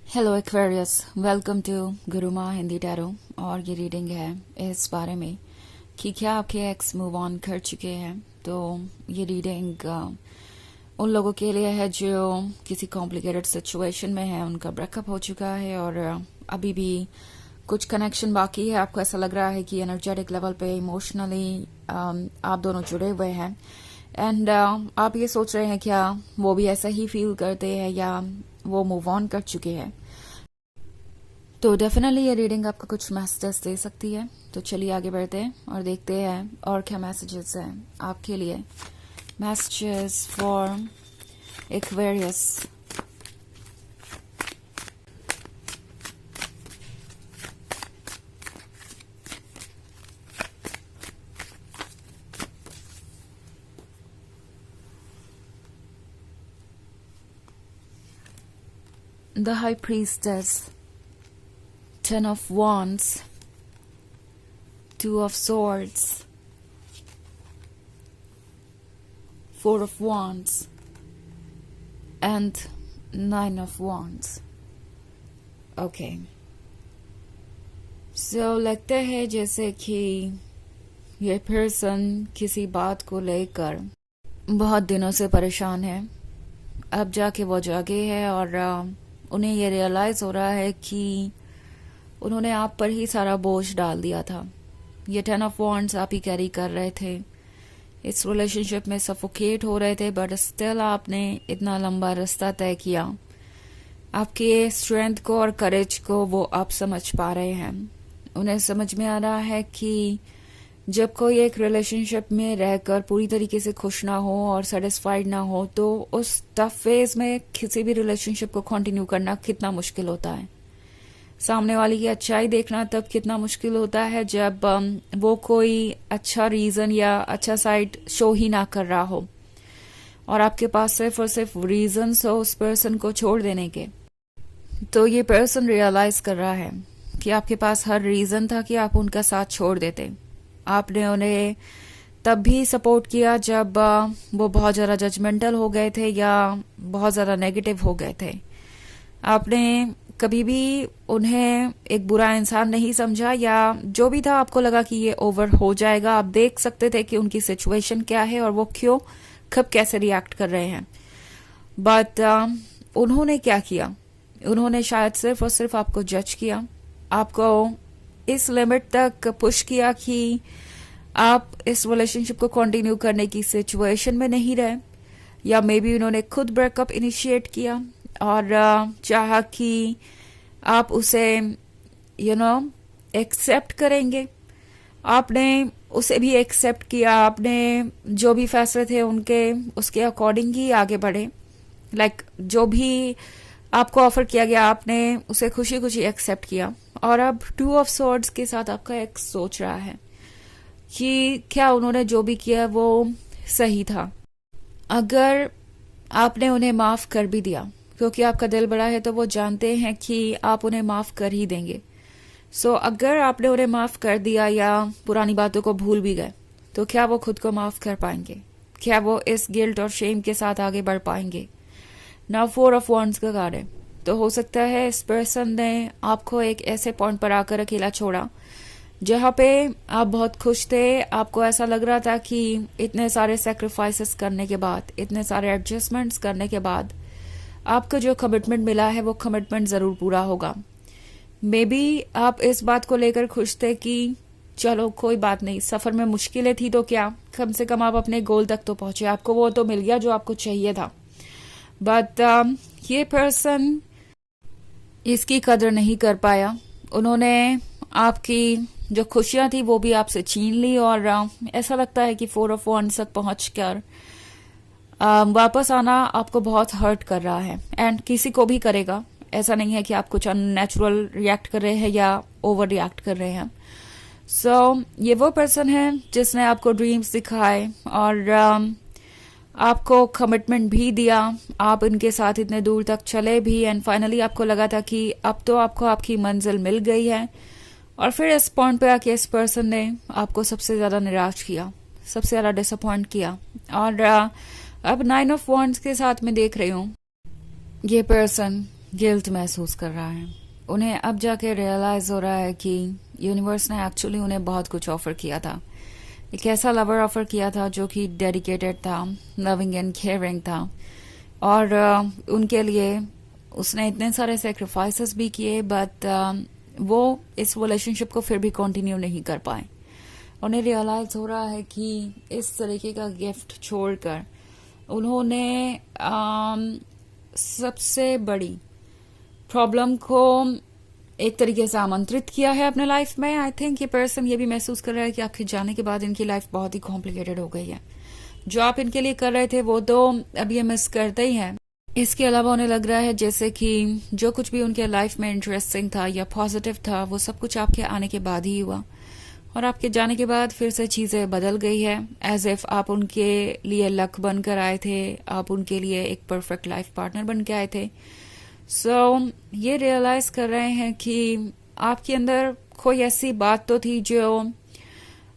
Hello Aquarius, welcome to Guruma Hindi tarot. और ये reading है इस बारे में कि क्या आपके एक्स मूव ऑन कर चुके हैं। तो ये रीडिंग उन लोगों के लिए है जो किसी कॉम्प्लिकेटेड सिचुएशन में है, उनका ब्रेकअप हो चुका है और अभी भी कुछ कनेक्शन बाकी है। आपको ऐसा लग रहा है कि एनर्जेटिक लेवल पे इमोशनली आप दोनों जुड़े हुए हैं एंड आप ये सोच रहे हैं क्या वो भी ऐसा ही फील करते हैं या वो मूव ऑन कर चुके हैं। तो डेफिनेटली ये रीडिंग आपको कुछ मैसेजेस दे सकती है। तो चलिए आगे बढ़ते हैं और देखते हैं और क्या मैसेजेस हैं आपके लिए। Messages for Aquarius. The High Priestess, Ten of Wands, Two of Swords, Four of Wands, and Nine of Wands. Okay. So लगता है जैसे कि ये पर्सन किसी बात को लेकर बहुत दिनों से परेशान है। अब जाके वो जागे है और उन्हें ये रियलाइज हो रहा है कि उन्होंने आप पर ही सारा बोझ डाल दिया था। ये 10 ऑफ वॉन्ड्स आप ही कैरी कर रहे थे, इस रिलेशनशिप में सफोकेट हो रहे थे, बट स्टिल आपने इतना लंबा रास्ता तय किया। आपके स्ट्रेंथ को और करेज को वो आप समझ पा रहे हैं। उन्हें समझ में आ रहा है कि जब कोई एक रिलेशनशिप में रहकर पूरी तरीके से खुश ना हो और सेटिस्फाइड ना हो तो उस टफ फेज में किसी भी रिलेशनशिप को कंटिन्यू करना कितना मुश्किल होता है। सामने वाली की अच्छाई देखना तब कितना मुश्किल होता है जब वो कोई अच्छा रीजन या अच्छा साइड शो ही ना कर रहा हो और आपके पास सिर्फ और सिर्फ रीजंस हो उस पर्सन को छोड़ देने के। तो ये पर्सन रियलाइज कर रहा है कि आपके पास हर रीजन था कि आप उनका साथ छोड़ देते। आपने उन्हें तब भी सपोर्ट किया जब वो बहुत ज़्यादा जजमेंटल हो गए थे या बहुत ज़्यादा नेगेटिव हो गए थे। आपने कभी भी उन्हें एक बुरा इंसान नहीं समझा या जो भी था आपको लगा कि ये ओवर हो जाएगा। आप देख सकते थे कि उनकी सिचुएशन क्या है और वो क्यों कब कैसे रिएक्ट कर रहे हैं। बट उन्होंने क्या किया, उन्होंने शायद सिर्फ और सिर्फ आपको जज किया, आपको इस लिमिट तक पुश किया कि आप इस रिलेशनशिप को कंटिन्यू करने की सिचुएशन में नहीं रहे, या मे बी उन्होंने खुद ब्रेकअप इनिशिएट किया और चाहा कि आप उसे एक्सेप्ट करेंगे। आपने उसे भी एक्सेप्ट किया, आपने जो भी फैसले थे उनके उसके अकॉर्डिंग ही आगे बढ़े। जो भी आपको ऑफर किया गया आपने उसे खुशी खुशी एक्सेप्ट किया। और अब 2 ऑफ सॉर्ड्स के साथ आपका एक्स सोच रहा है कि क्या उन्होंने जो भी किया वो सही था। अगर आपने उन्हें माफ कर भी दिया, क्योंकि आपका दिल बड़ा है तो वो जानते हैं कि आप उन्हें माफ कर ही देंगे। सो अगर आपने उन्हें माफ कर दिया या पुरानी बातों को भूल भी गए तो क्या वो खुद को माफ कर पाएंगे? क्या वो इस गिल्ट और शेम के साथ आगे बढ़ पाएंगे? नाउ 4 ऑफ वॉन्ड्स का कार्ड है। तो हो सकता है इस पर्सन ने आपको एक ऐसे पॉइंट पर आकर अकेला छोड़ा जहां पे आप बहुत खुश थे। आपको ऐसा लग रहा था कि इतने सारे सेक्रीफाइसेस करने के बाद, इतने सारे एडजस्टमेंट्स करने के बाद आपको जो कमिटमेंट मिला है वो कमिटमेंट जरूर पूरा होगा। मे बी आप इस बात को लेकर खुश थे कि चलो कोई बात नहीं, सफर में मुश्किलें थी तो क्या, कम से कम आप अपने गोल तक तो पहुंचे, आपको वो तो मिल गया जो आपको चाहिए था। बट ये पर्सन इसकी कदर नहीं कर पाया। उन्होंने आपकी जो खुशियां थी वो भी आपसे छीन ली और ऐसा लगता है कि 4 ऑफ वॉन्ड्स तक पहुंचकर वापस आना आपको बहुत हर्ट कर रहा है एंड किसी को भी करेगा। ऐसा नहीं है कि आप कुछ अननेचुरल रिएक्ट कर रहे हैं या ओवर रिएक्ट कर रहे हैं। सो ये वो पर्सन है जिसने आपको ड्रीम्स दिखाए और आपको कमिटमेंट भी दिया। आप इनके साथ इतने दूर तक चले भी एंड फाइनली आपको लगा था कि अब तो आपको आपकी मंजिल मिल गई है। और फिर इस पॉइंट पे आके इस पर्सन ने आपको सबसे ज़्यादा निराश किया, सबसे ज़्यादा डिसअपॉइंट किया। और अब 9 ऑफ वॉन्ड्स के साथ मैं देख रही हूँ ये पर्सन गिल्ट महसूस कर रहा है। उन्हें अब जाके रियलाइज हो रहा है कि यूनिवर्स ने एक्चुअली उन्हें बहुत कुछ ऑफर किया था। एक ऐसा लवर ऑफर किया था जो कि डेडिकेटेड था, लविंग एंड केयरिंग था, और उनके लिए उसने इतने सारे सेक्रीफाइसेस भी किए, बट वो इस रिलेशनशिप को फिर भी कंटिन्यू नहीं कर पाए। उन्हें रियलाइज हो रहा है कि इस तरीके का गिफ्ट छोड़कर उन्होंने सबसे बड़ी प्रॉब्लम को एक तरीके से आमंत्रित किया है अपने लाइफ में। आई थिंक ये पर्सन ये भी महसूस कर रहा है कि आपके जाने के बाद इनकी लाइफ बहुत ही कॉम्प्लिकेटेड हो गई है। जो आप इनके लिए कर रहे थे वो तो अब ये मिस करते ही हैं। इसके अलावा उन्हें लग रहा है जैसे कि जो कुछ भी उनके लाइफ में इंटरेस्टिंग था या पॉजिटिव था वो सब कुछ आपके आने के बाद ही हुआ, और आपके जाने के बाद फिर से चीजें बदल गई है। एज इफ आप उनके लिए लक बनकर आए थे, आप उनके लिए एक परफेक्ट लाइफ पार्टनर बन के आए थे। सो ये रियलाइज कर रहे हैं कि आपके अंदर कोई ऐसी बात तो थी जो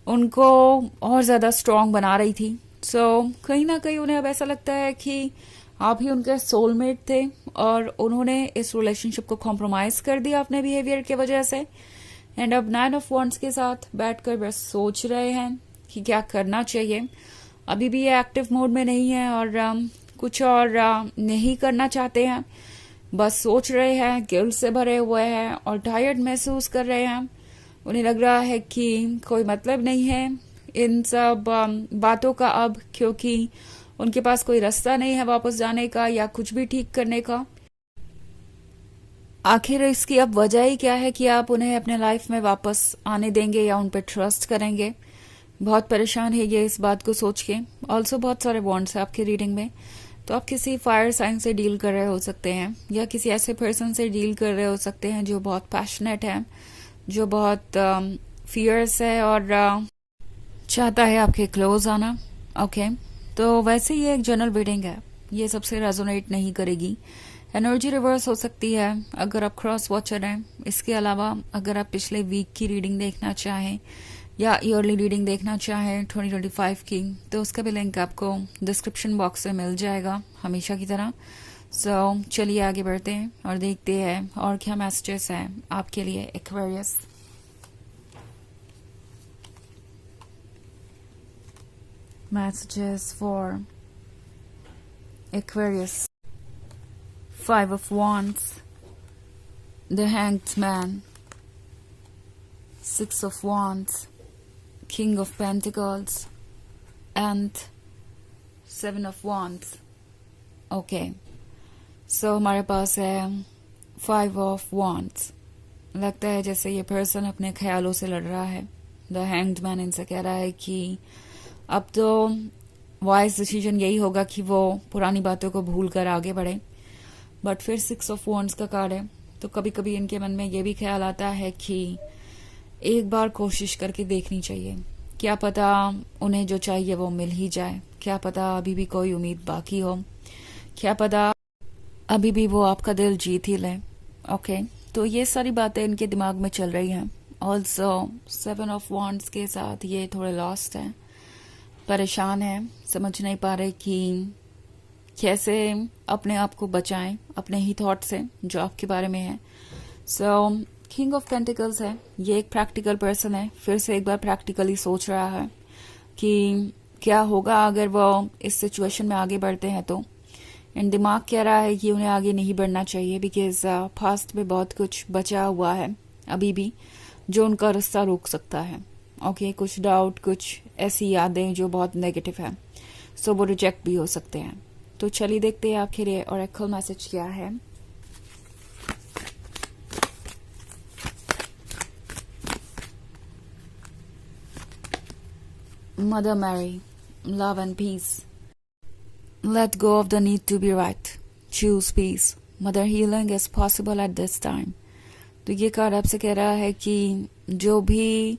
उनको और ज्यादा स्ट्रांग बना रही थी। कहीं ना कहीं उन्हें अब ऐसा लगता है कि आप ही उनके सोलमेट थे, और उन्होंने इस रिलेशनशिप को कॉम्प्रोमाइज कर दिया अपने बिहेवियर की वजह से। एंड अब 9 ऑफ वॉन्ड्स के साथ बैठकर बस सोच रहे हैं कि क्या करना चाहिए। अभी भी ये एक्टिव मोड में नहीं है और कुछ और नहीं करना चाहते हैं, बस सोच रहे हैं, गिल्ट से भरे हुए हैं और टायर्ड महसूस कर रहे हैं। उन्हें लग रहा है कि कोई मतलब नहीं है इन सब बातों का अब, क्योंकि उनके पास कोई रास्ता नहीं है वापस जाने का या कुछ भी ठीक करने का। आखिर इसकी अब वजह ही क्या है कि आप उन्हें अपने लाइफ में वापस आने देंगे या उन पर ट्रस्ट करेंगे। बहुत परेशान है ये इस बात को सोच के। ऑल्सो बहुत सारे बॉन्ड्स है आपकी रीडिंग में, तो आप किसी फायर साइन से डील कर रहे हो सकते हैं या किसी ऐसे पर्सन से डील कर रहे हो सकते हैं जो बहुत पैशनेट है, जो बहुत फियर्स है और चाहता है आपके क्लोज आना। ओके, तो वैसे ये एक जनरल रीडिंग है, ये सबसे रेजोनेट नहीं करेगी। एनर्जी रिवर्स हो सकती है अगर आप क्रॉस वॉचर हैं। इसके अलावा अगर आप पिछले वीक की रीडिंग देखना चाहें या ईयरली रीडिंग देखना चाहें 2025 की, तो उसका भी लिंक आपको डिस्क्रिप्शन बॉक्स में मिल जाएगा हमेशा की तरह। चलिए आगे बढ़ते हैं और देखते हैं और क्या मैसेजेस हैं आपके लिए Aquarius. Messages for Aquarius. 5 of Wands, the Hanged Man, 6 of Wands, King of Pentacles, and 7 of Wands. Okay, so हमारे पास है 5 of Wands। लगता है जैसे ये पर्सन अपने ख्यालों से लड़ रहा है। द हैंग्ड मैन इनसे कह रहा है कि अब तो वाइज डिसीजन यही होगा कि वो पुरानी बातों को भूल कर आगे बढ़े। बट फिर 6 ऑफ वॉन्ड्स का कार्ड है, तो कभी कभी इनके मन में ये भी ख्याल आता है कि एक बार कोशिश करके देखनी चाहिए। क्या पता उन्हें जो चाहिए वो मिल ही जाए, क्या पता अभी भी कोई उम्मीद बाकी हो, क्या पता अभी भी वो आपका दिल जीत ही ले। ओके, तो ये सारी बातें इनके दिमाग में चल रही हैं। ऑल्सो 7 ऑफ वॉन्ड्स के साथ ये थोड़े लॉस्ट हैं, परेशान है, समझ नहीं पा रहे कि कैसे अपने आप को बचाएं अपने ही थॉट से जो आपके बारे में है। किंग ऑफ पेंटिकल्स है, ये एक प्रैक्टिकल पर्सन है। फिर से एक बार प्रैक्टिकली सोच रहा है कि क्या होगा अगर वो इस सिचुएशन में आगे बढ़ते हैं तो। एंड दिमाग कह रहा है कि उन्हें आगे नहीं बढ़ना चाहिए, बिकॉज पास्ट में बहुत कुछ बचा हुआ है अभी भी जो उनका रास्ता रोक सकता है। ओके, कुछ डाउट, कुछ ऐसी यादें जो बहुत नेगेटिव है, सो वो रिजेक्ट भी हो सकते हैं। तो चलिए देखते हैं आखिर ये ऑरेकल मैसेज क्या है। Mother Mary, love and peace, let go of the need to be right, choose peace, mother healing is possible at this time. तो ये कार्ड आपसे कह रहा है कि जो भी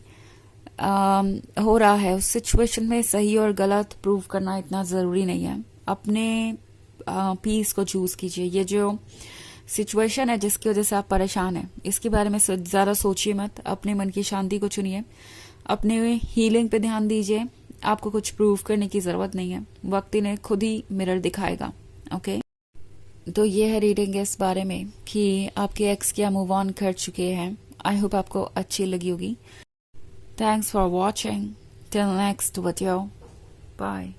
हो रहा है उस सिचुएशन में सही और गलत प्रूव करना इतना जरूरी नहीं है। अपने पीस को चूज कीजिए। ये जो सिचुएशन है जिसकी वजह से आप परेशान हैं, इसके बारे में ज्यादा सोचिए मत, अपने मन की शांति को चुनिए, अपने हीलिंग पे ध्यान दीजिए। आपको कुछ प्रूव करने की जरूरत नहीं है, वक्त इन्हें खुद ही मिरर दिखाएगा। ओके, तो ये है रीडिंग इस बारे में कि आपके एक्स क्या मूव ऑन कर चुके हैं। आई होप आपको अच्छी लगी होगी। Thanks for watching. Till next video. Bye.